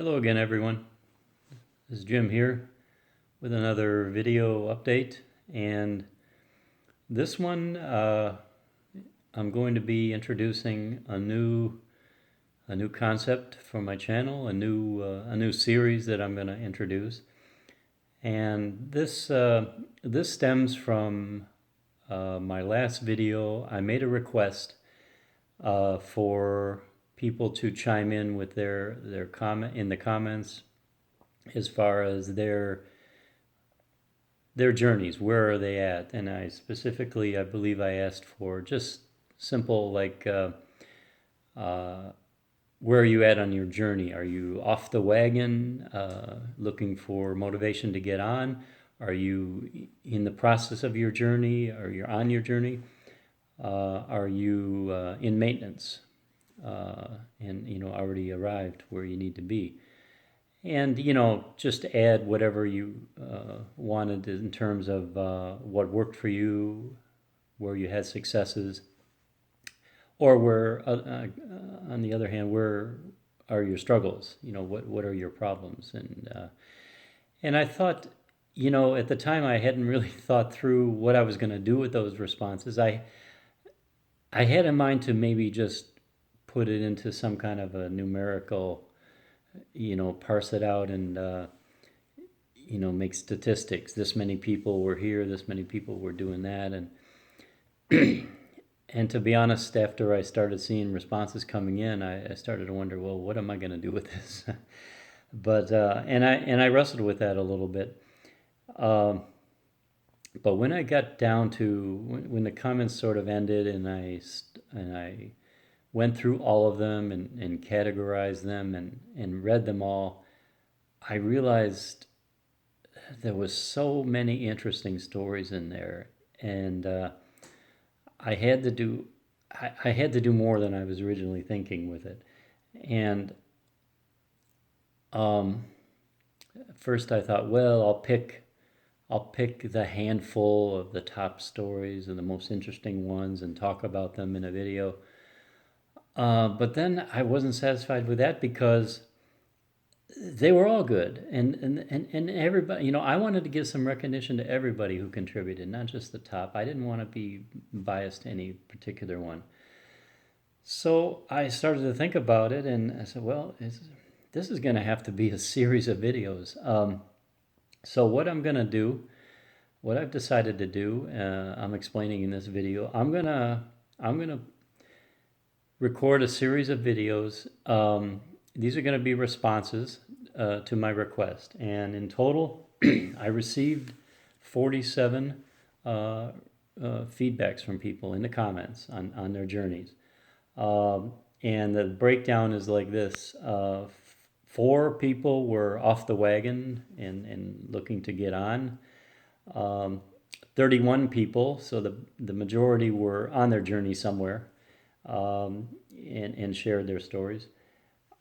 Hello again, everyone. This is Jim here with another video update. And this one, I'm going to be introducing a new concept for my channel, a new series that I'm going to introduce. And this stems from my last video. I made a request for people to chime in with their comment in the comments as far as their journeys. Where are they at? And I specifically, I believe I asked for just simple like where are you at on your journey? Are you off the wagon, looking for motivation to get on? Are you in the process of your journey? Are you on your journey? Are you in maintenance and already arrived where you need to be? And just add whatever you wanted in terms of what worked for you, where you had successes, or where, on the other hand, where are your struggles? What are your problems? And I thought, at the time I hadn't really thought through what I was going to do with those responses. I had in mind to maybe just put it into some kind of a numerical, parse it out and, make statistics. This many people were here, this many people were doing that. And, and to be honest, after I started seeing responses coming in, I started to wonder, well, what am I going to do with this? But, and I wrestled with that a little bit. But when I got down to when the comments sort of ended, and I went through all of them and categorized them and read them all, I realized there was so many interesting stories in there, and I had to do more than I was originally thinking with it. And first I thought, well, I'll pick the handful of the top stories and the most interesting ones and talk about them in a video. But then I wasn't satisfied with that because they were all good. And everybody, I wanted to give some recognition to everybody who contributed, not just the top. I didn't want to be biased to any particular one. So I started to think about it, and I said, well, this is going to have to be a series of videos. So what I'm going to do, what I've decided to do, I'm explaining in this video. I'm gonna record a series of videos. These are going to be responses to my request, and in total, I received 47 feedbacks from people in the comments on their journeys. And the breakdown is like this. 4 people were off the wagon and looking to get on. 31 people, so the majority were on their journey somewhere, and shared their stories.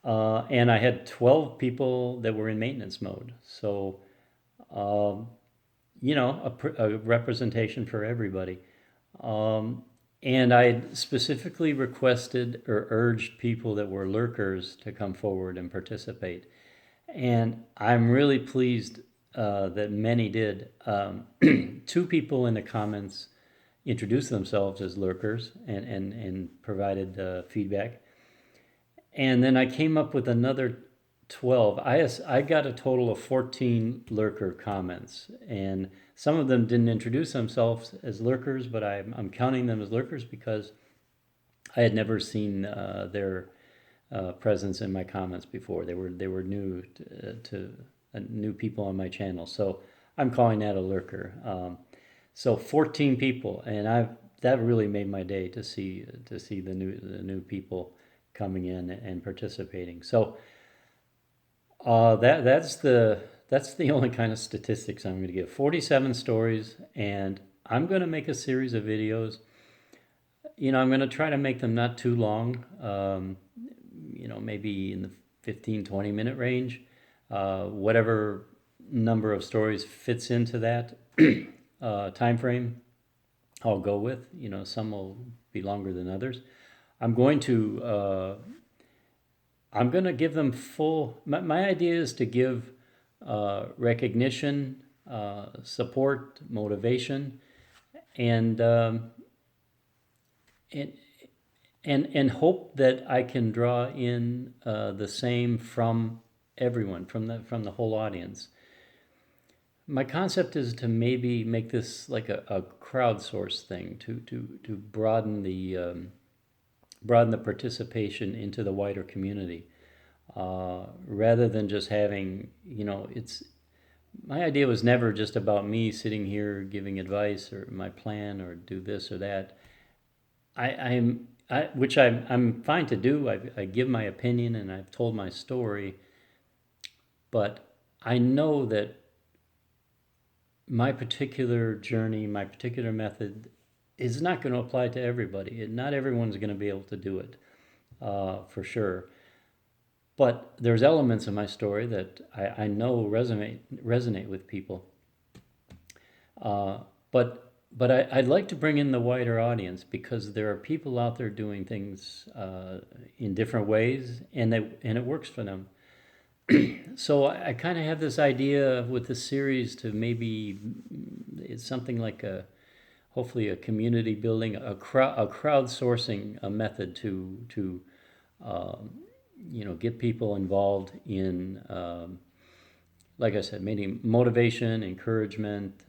And I had 12 people that were in maintenance mode. So, a representation for everybody. And I specifically requested or urged people that were lurkers to come forward and participate. And I'm really pleased that many did. 2 people in the comments introduced themselves as lurkers and provided feedback. And then I came up with another 12. I got a total of 14 lurker comments, and some of them didn't introduce themselves as lurkers, but I'm counting them as lurkers because I had never seen their presence in my comments before. They were new to new people on my channel, so I'm calling that a lurker. So 14 people, and that really made my day to see the new people coming in and participating. So that's the only kind of statistics I'm going to give. 47 stories, and I'm going to make a series of videos. I'm going to try to make them not too long. Maybe in the 15-20 minute range. Whatever number of stories fits into that time frame, I'll go with. Some will be longer than others. I'm going to I'm going to give them full. My idea is to give recognition, support, motivation, and and and hope that I can draw in the same from everyone, from the whole audience. My concept is to maybe make this like a crowdsource thing to broaden the participation into the wider community, rather than just having, it's my idea was never just about me sitting here giving advice or my plan or do this or that. Which I'm fine to do. I give my opinion and I've told my story, but I know that my particular journey, my particular method, is not going to apply to everybody. Not everyone's going to be able to do it, for sure. But there's elements of my story that I know resonate with people. Uh, but I'd like to bring in the wider audience because there are people out there doing things in different ways, and it works for them. So I kind of have this idea with this series to maybe it's something like hopefully a community building, a crowdsourcing a method to um, get people involved in, like I said, maybe motivation, encouragement,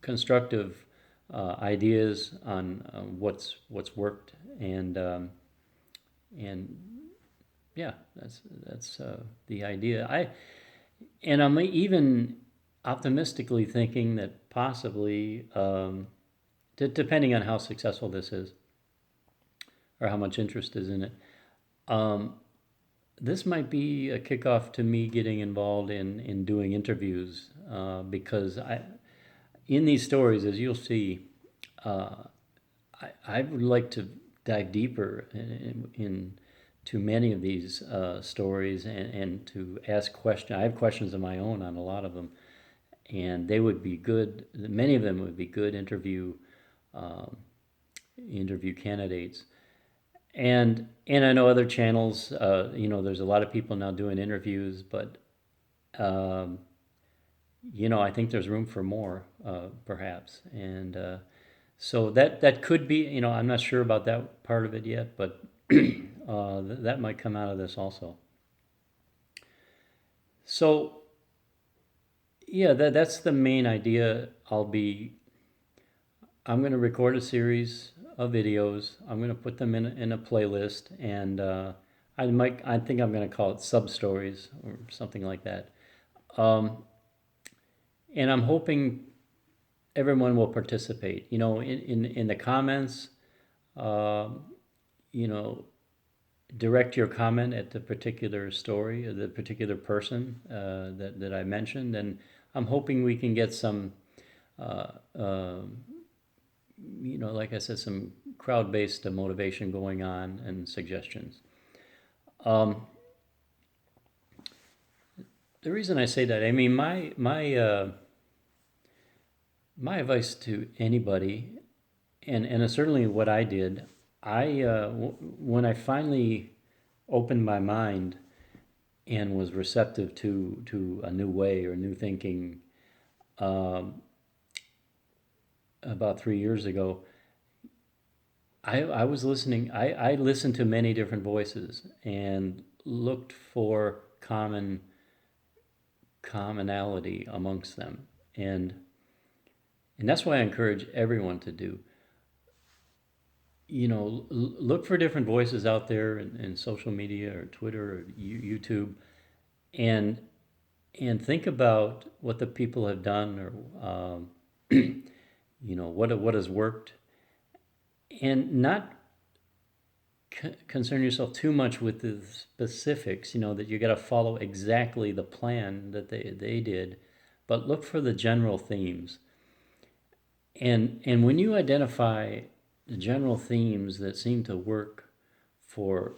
constructive ideas on what's worked, and yeah, that's the idea. I'm even optimistically thinking that possibly, depending on how successful this is or how much interest is in it, um, this might be a kickoff to me getting involved in doing interviews, because in these stories, as you'll see, uh, I would like to dive deeper in to many of these stories, and to ask questions. I have questions of my own on a lot of them, and they would be good. Many of them would be good um, interview candidates. And I know other channels. There's a lot of people now doing interviews, but um, I think there's room for more, perhaps. And so that could be. I'm not sure about that part of it yet, but that might come out of this also. So yeah, that's the main idea. I'm going to record a series of videos. I'm going to put them in a playlist, and I think I'm going to call it sub stories or something like that. Um, and I'm hoping everyone will participate. In the comments, um, you know, direct your comment at the particular story or the particular person that I mentioned, and I'm hoping we can get some, uh, um like I said, some crowd-based motivation going on and suggestions. Um, the reason I say that, I mean, my advice to anybody, and certainly what I did, when I finally opened my mind and was receptive to a new way or new thinking, um, about 3 years ago, I was listening. I listened to many different voices and looked for commonality amongst them, and that's why I encourage everyone to do. Look for different voices out there in social media or Twitter or YouTube, and think about what the people have done, or what has worked, and not concern yourself too much with the specifics, that you got to follow exactly the plan that they did, but look for the general themes. And when you identify the general themes that seem to work for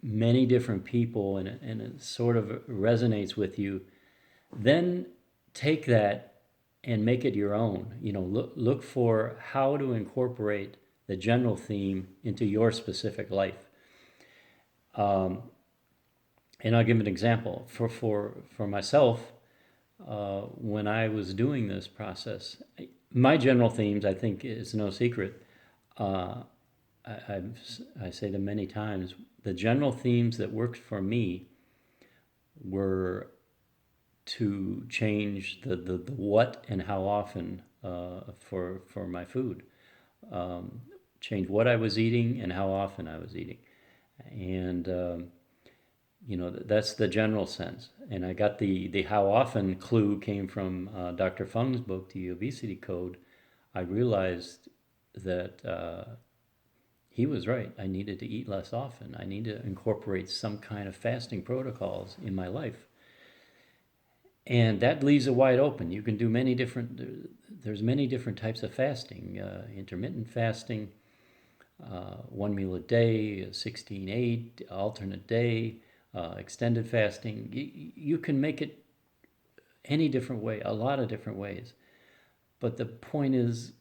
many different people, and it sort of resonates with you, then take that and make it your own. Look for how to incorporate the general theme into your specific life. And I'll give an example. For myself, when I was doing this process, my general themes, I think, is no secret. Uh, I say them many times. The general themes that worked for me were to change the what and how often for my food. Change what I was eating and how often I was eating. And that's the general sense. And I got the how often clue came from Dr. Fung's book, The Obesity Code. I realized that he was right. I needed to eat less often. I need to incorporate some kind of fasting protocols in my life. And that leaves it wide open. You can do there's many different types of fasting. Intermittent fasting, 1 meal a day, 16-8, alternate day, extended fasting. You can make it any different way, a lot of different ways. But the point is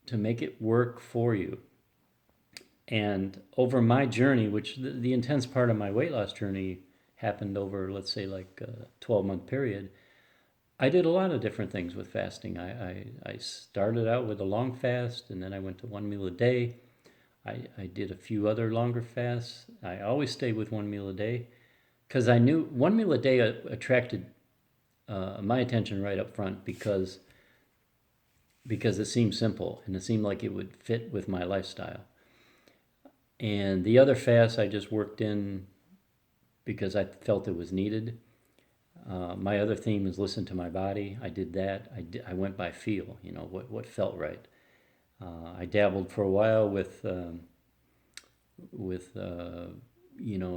to make it work for you. And over my journey, which the intense part of my weight loss journey happened over, let's say, like a 12-month period, I did a lot of different things with fasting. I started out with a long fast, and then I went to 1 meal a day. I did a few other longer fasts. I always stayed with 1 meal a day because I knew 1 meal a day attracted my attention right up front because it seemed simple and it seemed like it would fit with my lifestyle. And the other fasts I just worked in because I felt it was needed. My other theme is listen to my body. I did that. I went by feel, what felt right. I dabbled for a while with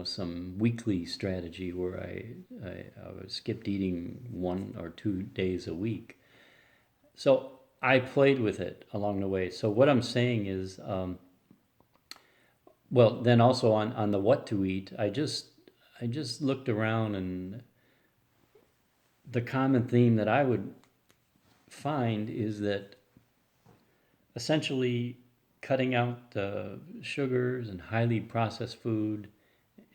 some weekly strategy where I skipped eating 1 or 2 days a week. So I played with it along the way. So what I'm saying is, then also on the what to eat, I just looked around, and the common theme that I would find is that essentially cutting out sugars and highly processed food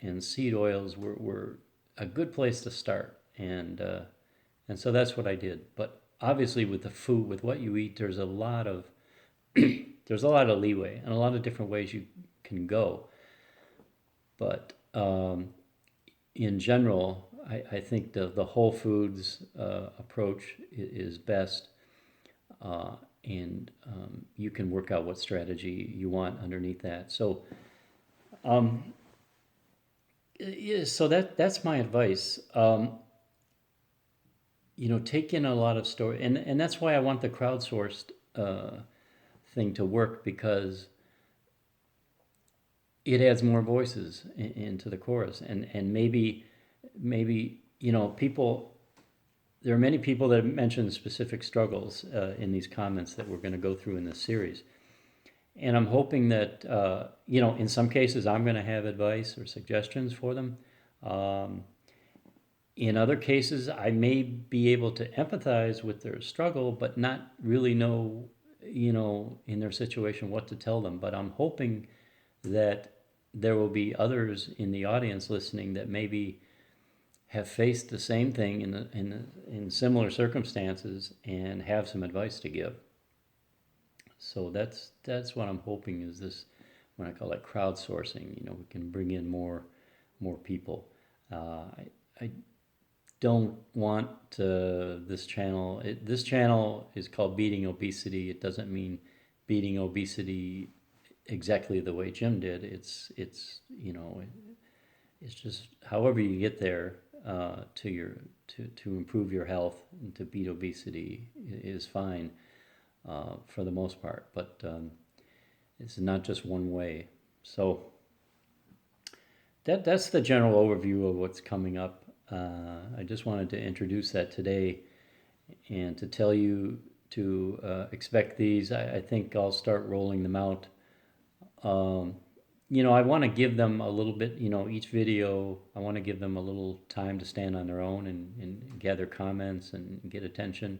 and seed oils were a good place to start. And so that's what I did. But obviously with the food, with what you eat, there's a lot of leeway and a lot of different ways you can go. But in general, I think the whole foods approach is best, and you can work out what strategy you want underneath that. So, so that's my advice. Take in a lot of story, and that's why I want the crowdsourced thing to work, because it adds more voices into the chorus, and maybe people. There are many people that have mentioned specific struggles in these comments that we're going to go through in this series, and I'm hoping that in some cases I'm going to have advice or suggestions for them. In other cases, I may be able to empathize with their struggle, but not really know, in their situation what to tell them. But I'm hoping that there will be others in the audience listening that maybe have faced the same thing in similar circumstances and have some advice to give. So that's what I'm hoping is this, when I call it crowdsourcing. We can bring in more people. I don't want this channel. This channel is called Beating Obesity. It doesn't mean beating obesity exactly the way Jim did. It's just however you get there to improve your health and to beat obesity is fine for the most part. But it's not just one way. So that's the general overview of what's coming up. I just wanted to introduce that today and to tell you to expect these. I think I'll start rolling them out. I want to give them a little bit, each video, I want to give them a little time to stand on their own and gather comments and get attention.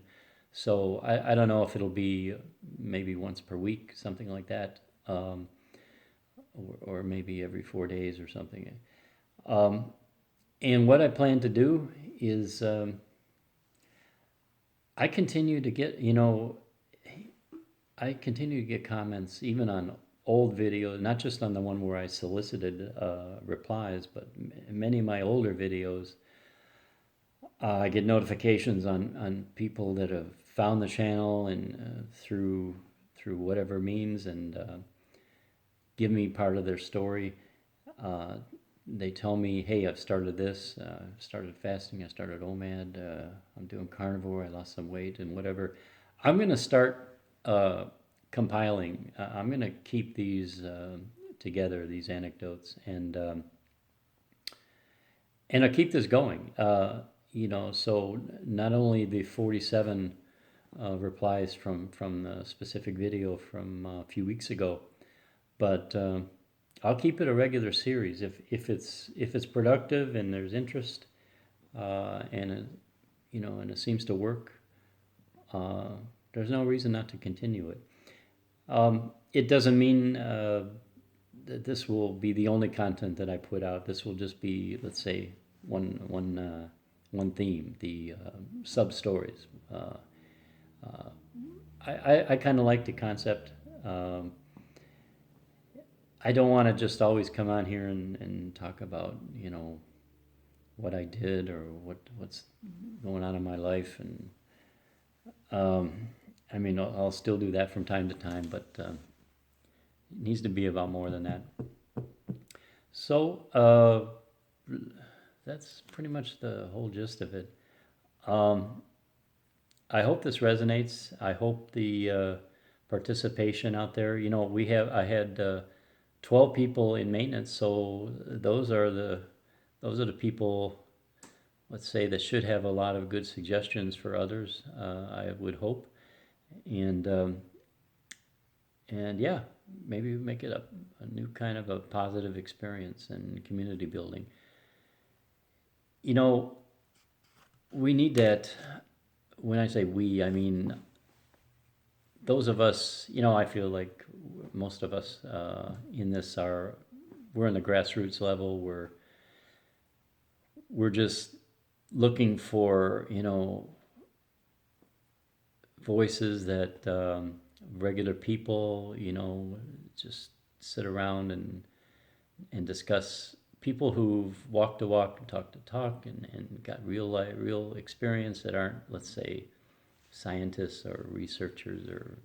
So I don't know if it'll be maybe once per week, something like that, or maybe every 4 days or something. And what I plan to do is I continue to get, I continue to get comments even on old videos, not just on the one where I solicited replies, but many of my older videos. I get notifications on people that have found the channel and through whatever means and give me part of their story. Uh, they tell me, hey, I've started this, started fasting, I started OMAD, I'm doing carnivore, I lost some weight and whatever. I'm going to start compiling. I'm going to keep these together, these anecdotes, and I'll keep this going. So not only the 47 replies from the specific video from a few weeks ago, but I'll keep it a regular series if it's productive and there's interest, and and it seems to work. Uh, there's no reason not to continue it. It doesn't mean that this will be the only content that I put out. This will just be, let's say, one theme, the sub stories. I kind of like the concept. I don't want to just always come on here and talk about what I did or what's going on in my life, and I mean I'll still do that from time to time, but it needs to be about more than that. So that's pretty much the whole gist of it. I hope this resonates. I hope the participation out there. I had 12 people in maintenance, so those are the people, let's say, that should have a lot of good suggestions for others. I would hope, and yeah, maybe make it a new kind of a positive experience and community building. We need that. When I say we, I mean those of us. I feel like most of us in this we're in the grassroots level. We're just looking for voices that regular people just sit around and discuss. People who've walked the walk and talked the talk and got real experience that aren't, let's say, scientists or researchers, or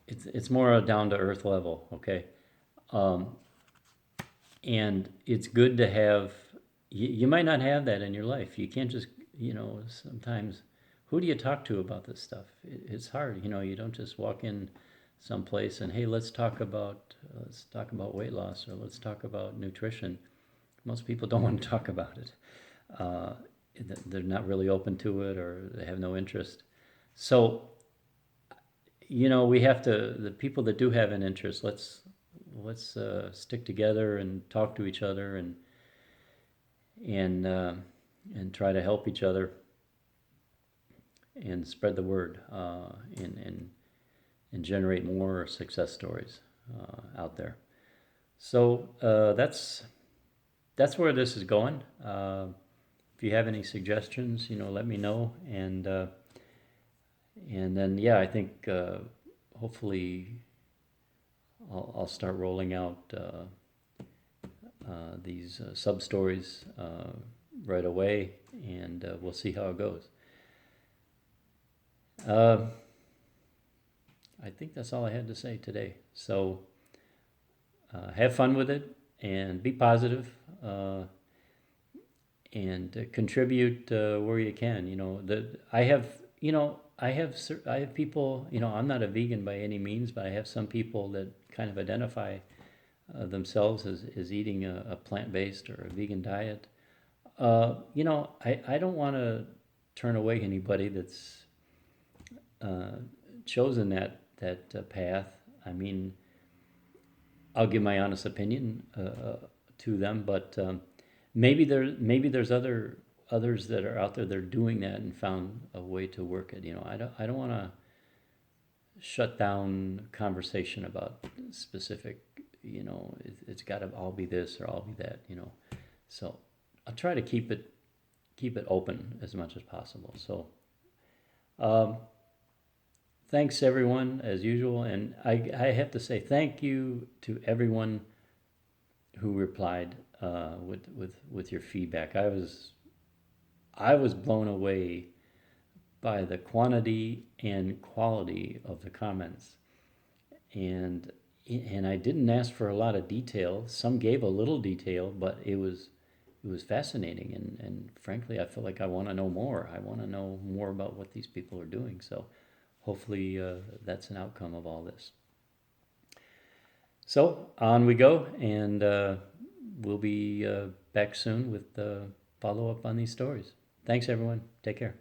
it's more a down to earth level, okay? And it's good to have. You might not have that in your life. You can't just sometimes. Who do you talk to about this stuff? It's hard. You don't just walk in someplace and, hey, let's talk about weight loss, or let's talk about nutrition. Most people don't want to talk about it. Uh, they're not really open to it, or they have no interest. So we have to. The people that do have an interest, let's stick together and talk to each other and try to help each other and spread the word, and generate more success stories out there. So that's where this is going. If you have any suggestions, let me know, and then I think hopefully I'll start rolling out these sub stories right away, and we'll see how it goes. I think that's all I had to say today. So have fun with it and be positive, and contribute where you can. I have people. I'm not a vegan by any means, but I have some people that kind of identify themselves as eating a plant-based or a vegan diet. I don't want to turn away anybody that's chosen that path. I mean, I'll give my honest opinion to them, but maybe there's others that are out there that are doing that and found a way to work it. I don't want to shut down conversation about specific it's got to all be this or all be that. So I'll try to keep it open as much as possible. So thanks everyone as usual, and I have to say thank you to everyone who replied with your feedback. I was blown away by the quantity and quality of the comments, and I didn't ask for a lot of detail. Some gave a little detail, but it was fascinating, and frankly, I feel like I want to know more. I want to know more about what these people are doing. So hopefully that's an outcome of all this. So on we go, and we'll be back soon with follow up on these stories. Thanks, everyone. Take care.